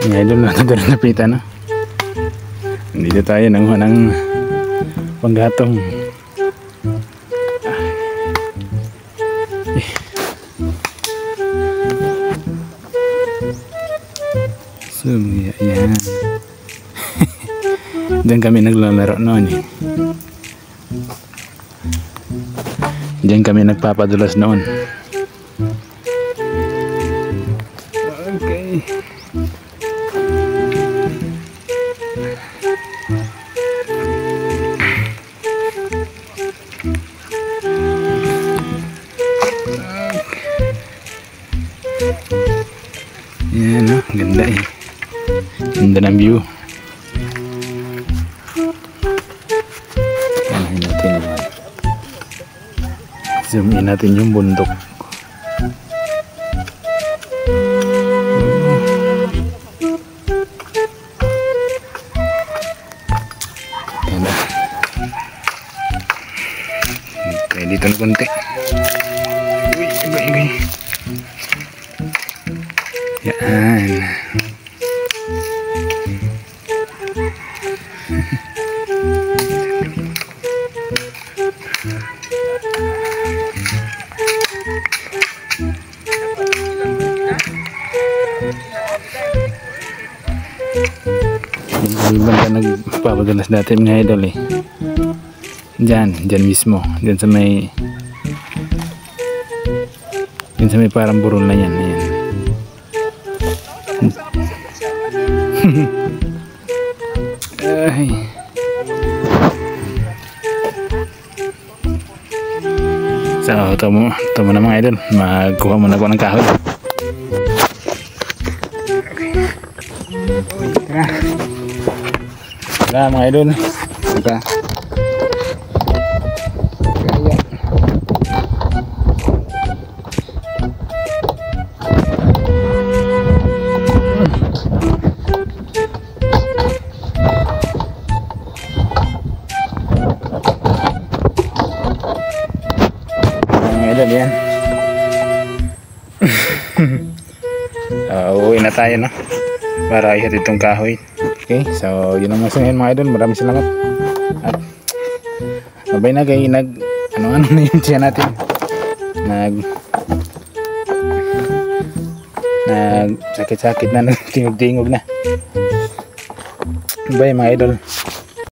Mga idol na ito rin napitan, no? Dito tayo ng panggatong. So, yan. Diyan kami naglalaro noon eh. Diyan kami nagpapadulas noon. Okay. Yan, no? Ganda eh. Ganda ng view. Zoom in natin yung bundok. Ganda. Okay, dito na konti. Uy. Yan. Yung banda nagpapagalas dati mga idol eh. Diyan mismo. Diyan sa may parang burol na yan. Ayan. Ay. So, ito mo na mga idol. Magkuha muna ako ng kahoy. Tara mga idol. Tara. Yan. Uwi na tayo, no? Para ihatid itong kahoy. Okay, so yun ang masahin mga idol. Maraming salamat. At mabay na kayo ano na yun siya natin. Sakit-sakit na, tingog-tingog na. Bye mga idol.